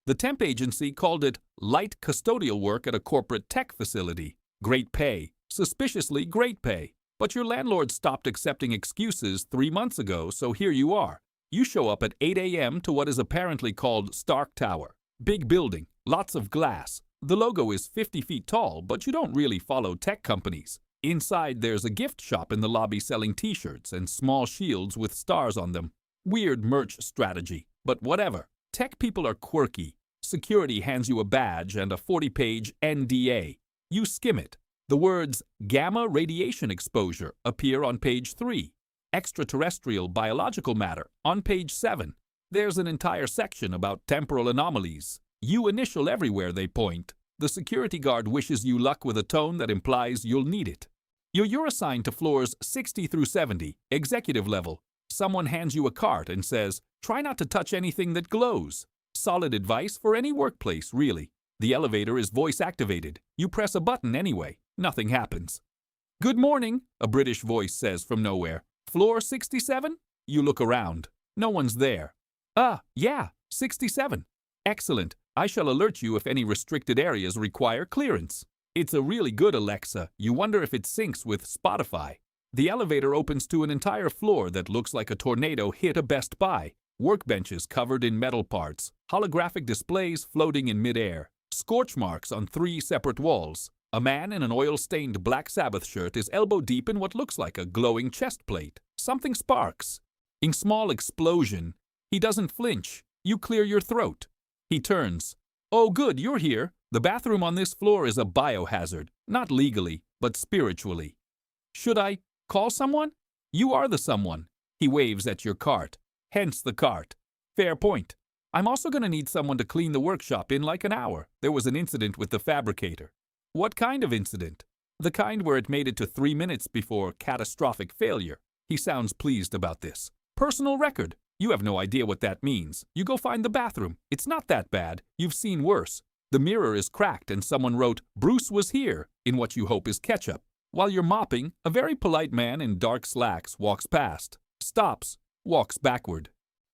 The temp agency called it light custodial work at a corporate tech facility. Great pay, suspiciously great pay. But your landlord stopped accepting excuses 3 months ago, so here you are. You show up at 8 a.m. to what is apparently called Stark Tower. Big building, lots of glass. The logo is 50 feet tall, but you don't really follow tech companies. Inside there's a gift shop in the lobby selling t-shirts and small shields with stars on them. Weird merch strategy, but whatever. Tech people are quirky. Security hands you a badge and a 40-page NDA. You skim it. The words gamma radiation exposure appear on page 3. Extraterrestrial biological matter on page 7. There's an entire section about temporal anomalies. You initial everywhere they point. The security guard wishes you luck with a tone that implies you'll need it. You're assigned to floors 60 through 70, executive level. Someone hands you a cart and says, try not to touch anything that glows. Solid advice for any workplace, really. The elevator is voice activated. You press a button anyway. Nothing happens. Good morning, a British voice says from nowhere. Floor 67? You look around. No one's there. Yeah, 67. Excellent. I shall alert you if any restricted areas require clearance. It's a really good Alexa. You wonder if it syncs with Spotify. The elevator opens to an entire floor that looks like a tornado hit a Best Buy. Workbenches covered in metal parts. Holographic displays floating in midair. Scorch marks on 3 separate walls. A man in an oil-stained Black Sabbath shirt is elbow-deep in what looks like a glowing chest plate. Something sparks. In small explosion, he doesn't flinch. You clear your throat. He turns. Oh, good, you're here. The bathroom on this floor is a biohazard. Not legally, but spiritually. Should I call someone? You are the someone. He waves at your cart. Hence the cart. Fair point. I'm also going to need someone to clean the workshop in like an hour. There was an incident with the fabricator. What kind of incident? The kind where it made it to 3 minutes before catastrophic failure. He sounds pleased about this. Personal record. You have no idea what that means. You go find the bathroom. It's not that bad. You've seen worse. The mirror is cracked and someone wrote, Bruce was here, in what you hope is ketchup. While you're mopping, a very polite man in dark slacks walks past, stops, walks backward.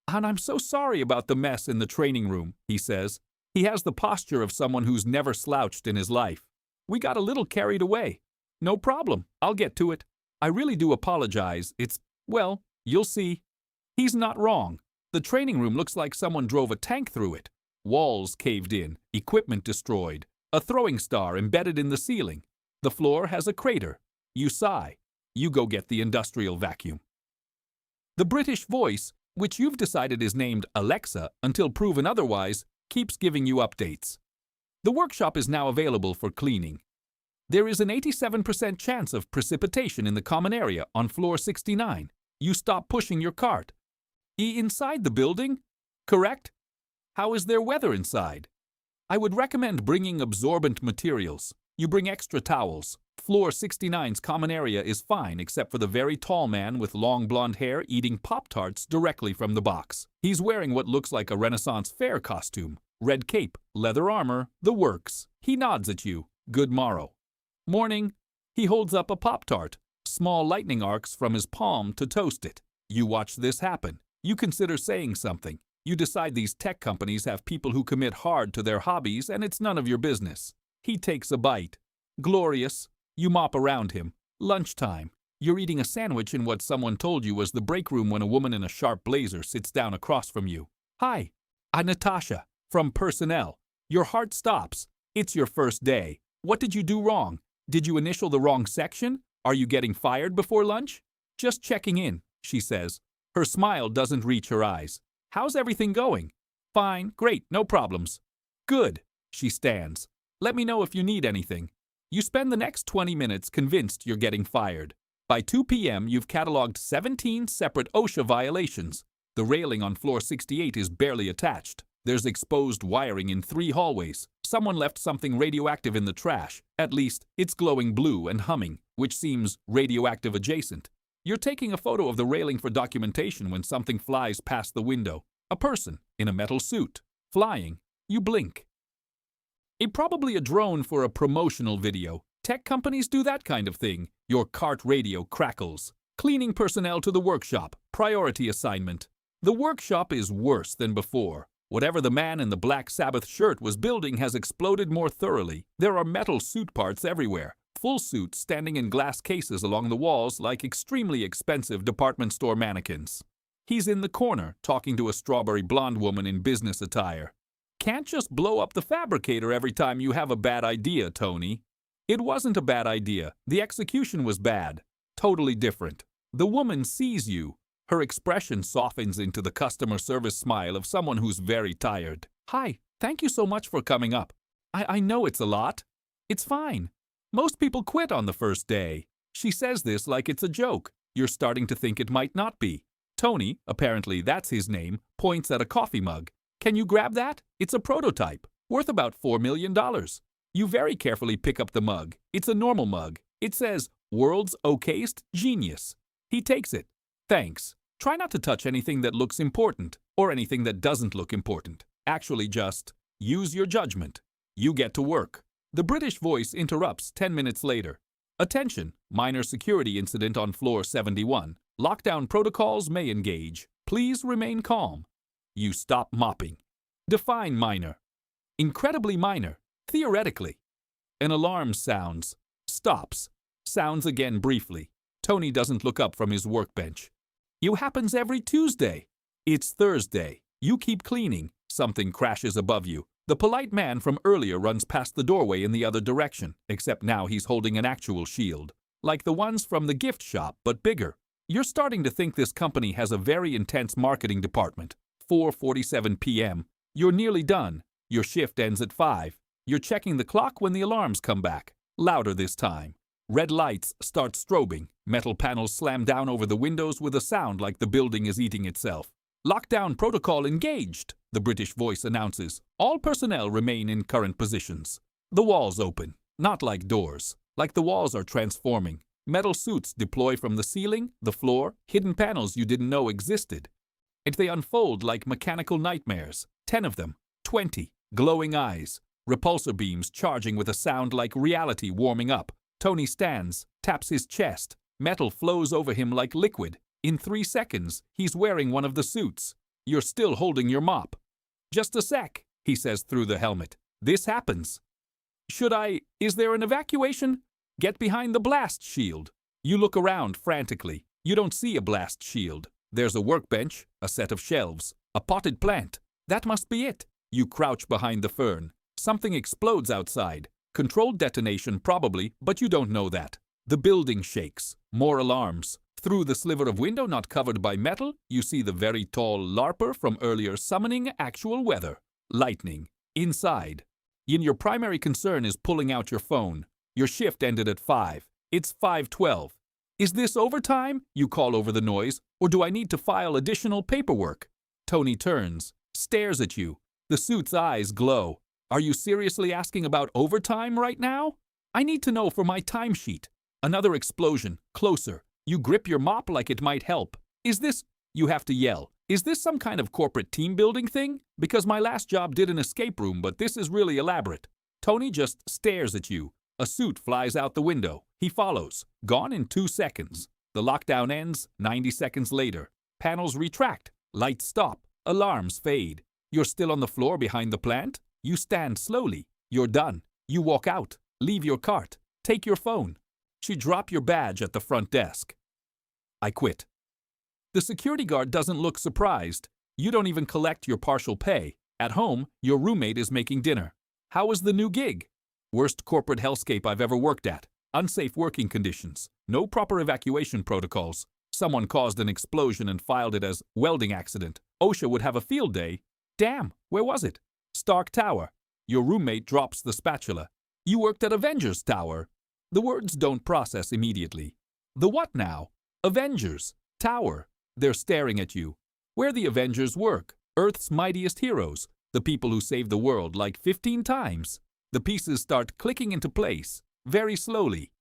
And I'm so sorry about the mess in the training room, he says. He has the posture of someone who's never slouched in his life. We got a little carried away. No problem. I'll get to it. I really do apologize. Well, you'll see. He's not wrong. The training room looks like someone drove a tank through it. Walls caved in, equipment destroyed, a throwing star embedded in the ceiling. The floor has a crater. You sigh. You go get the industrial vacuum. The British voice, which you've decided is named Alexa until proven otherwise, keeps giving you updates. The workshop is now available for cleaning. There is an 87% chance of precipitation in the common area on floor 69. You stop pushing your cart. Inside the building? Correct? How is their weather inside? I would recommend bringing absorbent materials. You bring extra towels. Floor 69's common area is fine except for the very tall man with long blonde hair eating Pop-Tarts directly from the box. He's wearing what looks like a Renaissance fair costume. Red cape, leather armor, the works. He nods at you. Good morrow. Morning. He holds up a Pop-Tart. Small lightning arcs from his palm to toast it. You watch this happen. You consider saying something. You decide these tech companies have people who commit hard to their hobbies and it's none of your business. He takes a bite. Glorious. You mop around him. Lunchtime. You're eating a sandwich in what someone told you was the break room when a woman in a sharp blazer sits down across from you. Hi, I'm Natasha, from personnel. Your heart stops. It's your first day. What did you do wrong? Did you initial the wrong section? Are you getting fired before lunch? Just checking in, she says. Her smile doesn't reach her eyes. How's everything going? Fine, great, no problems. Good. She stands. Let me know if you need anything. You spend the next 20 minutes convinced you're getting fired. By 2 p.m., you've cataloged 17 separate OSHA violations. The railing on floor 68 is barely attached. There's exposed wiring in 3 hallways. Someone left something radioactive in the trash. At least, it's glowing blue and humming, which seems radioactive adjacent. You're taking a photo of the railing for documentation when something flies past the window. A person in a metal suit. Flying. You blink. Probably a drone for a promotional video. Tech companies do that kind of thing. Your cart radio crackles. Cleaning personnel to the workshop. Priority assignment. The workshop is worse than before. Whatever the man in the black Sabbath shirt was building has exploded more thoroughly. There are metal suit parts everywhere. Full suits standing in glass cases along the walls like extremely expensive department store mannequins. He's in the corner, talking to a strawberry blonde woman in business attire. Can't just blow up the fabricator every time you have a bad idea, Tony. It wasn't a bad idea. The execution was bad. Totally different. The woman sees you. Her expression softens into the customer service smile of someone who's very tired. Hi, thank you so much for coming up. I know it's a lot. It's fine. Most people quit on the first day. She says this like it's a joke. You're starting to think it might not be. Tony, apparently that's his name, points at a coffee mug. Can you grab that? It's a prototype, worth about $4 million. You very carefully pick up the mug. It's a normal mug. It says, "World's Okayest Genius." He takes it. Thanks. Try not to touch anything that looks important, or anything that doesn't look important. Actually just use your judgment. You get to work. The British voice interrupts 10 minutes later. Attention, minor security incident on floor 71. Lockdown protocols may engage. Please remain calm. You stop mopping. Define minor. Incredibly minor. Theoretically. An alarm sounds. Stops. Sounds again briefly. Tony doesn't look up from his workbench. It happens every Tuesday. It's Thursday. You keep cleaning. Something crashes above you. The polite man from earlier runs past the doorway in the other direction, except now he's holding an actual shield. Like the ones from the gift shop, but bigger. You're starting to think this company has a very intense marketing department. 4:47 p.m. You're nearly done. Your shift ends at 5. You're checking the clock when the alarms come back. Louder this time. Red lights start strobing. Metal panels slam down over the windows with a sound like the building is eating itself. Lockdown protocol engaged, the British voice announces. All personnel remain in current positions. The walls open. Not like doors. Like the walls are transforming. Metal suits deploy from the ceiling, the floor, hidden panels you didn't know existed. And they unfold like mechanical nightmares. 10 of them. 20. Glowing eyes. Repulsor beams charging with a sound like reality warming up. Tony stands, taps his chest. Metal flows over him like liquid. In 3 seconds, he's wearing one of the suits. You're still holding your mop. Just a sec, he says through the helmet. This happens. Is there an evacuation? Get behind the blast shield. You look around frantically. You don't see a blast shield. There's a workbench, a set of shelves, a potted plant. That must be it. You crouch behind the fern. Something explodes outside. Controlled detonation probably, but you don't know that. The building shakes. More alarms. Through the sliver of window not covered by metal, you see the very tall larper from earlier summoning actual weather. Lightning. Inside. Your primary concern is pulling out your phone. Your shift ended at 5. It's 5:12. Is this overtime? You call over the noise. Or do I need to file additional paperwork? Tony turns, stares at you. The suit's eyes glow. Are you seriously asking about overtime right now? I need to know for my timesheet. Another explosion. Closer. You grip your mop like it might help. You have to yell. Is this some kind of corporate team building thing? Because my last job did an escape room, but this is really elaborate. Tony just stares at you. A suit flies out the window. He follows. Gone in 2 seconds. The lockdown ends 90 seconds later. Panels retract. Lights stop. Alarms fade. You're still on the floor behind the plant. You stand slowly. You're done. You walk out. Leave your cart. Take your phone. She dropped your badge at the front desk. I quit. The security guard doesn't look surprised. You don't even collect your partial pay. At home, your roommate is making dinner. How was the new gig? Worst corporate hellscape I've ever worked at. Unsafe working conditions. No proper evacuation protocols. Someone caused an explosion and filed it as welding accident. OSHA would have a field day. Damn, where was it? Stark Tower. Your roommate drops the spatula. You worked at Avengers Tower. The words don't process immediately. The what now? Avengers. Tower. They're staring at you. Where the Avengers work. Earth's mightiest heroes. The people who saved the world like 15 times. The pieces start clicking into place. Very slowly.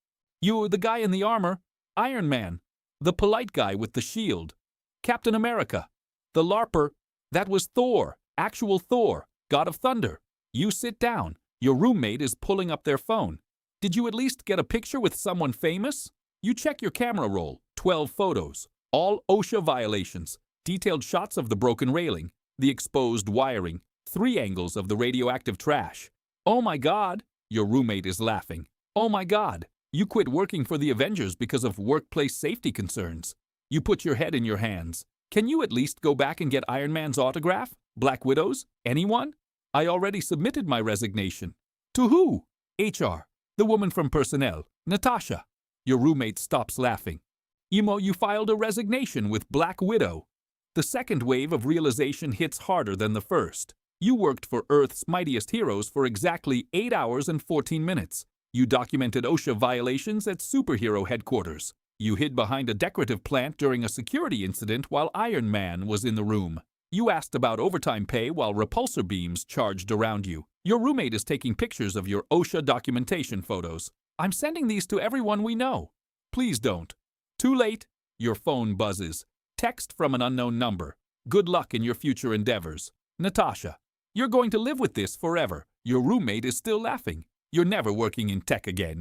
You're the guy in the armor. Iron Man. The polite guy with the shield. Captain America. The LARPer. That was Thor. Actual Thor. God of Thunder. You sit down. Your roommate is pulling up their phone. Did you at least get a picture with someone famous? You check your camera roll. 12 photos. All OSHA violations. Detailed shots of the broken railing. the exposed wiring, 3 angles of the radioactive trash. Oh my God, your roommate is laughing. Oh my God, you quit working for the Avengers because of workplace safety concerns. You put your head in your hands. Can you at least go back and get Iron Man's autograph? Black Widows? Anyone? I already submitted my resignation. To who? HR. The woman from personnel. Natasha. Your roommate stops laughing. Emo, you filed a resignation with Black Widow. The second wave of realization hits harder than the first. You worked for Earth's mightiest heroes for exactly 8 hours and 14 minutes. You documented OSHA violations at superhero headquarters. You hid behind a decorative plant during a security incident while Iron Man was in the room. You asked about overtime pay while repulsor beams charged around you. Your roommate is taking pictures of your OSHA documentation photos. I'm sending these to everyone we know. Please don't. Too late. Your phone buzzes. Text from an unknown number. Good luck in your future endeavors. Natasha. You're going to live with this forever. Your roommate is still laughing. You're never working in tech again.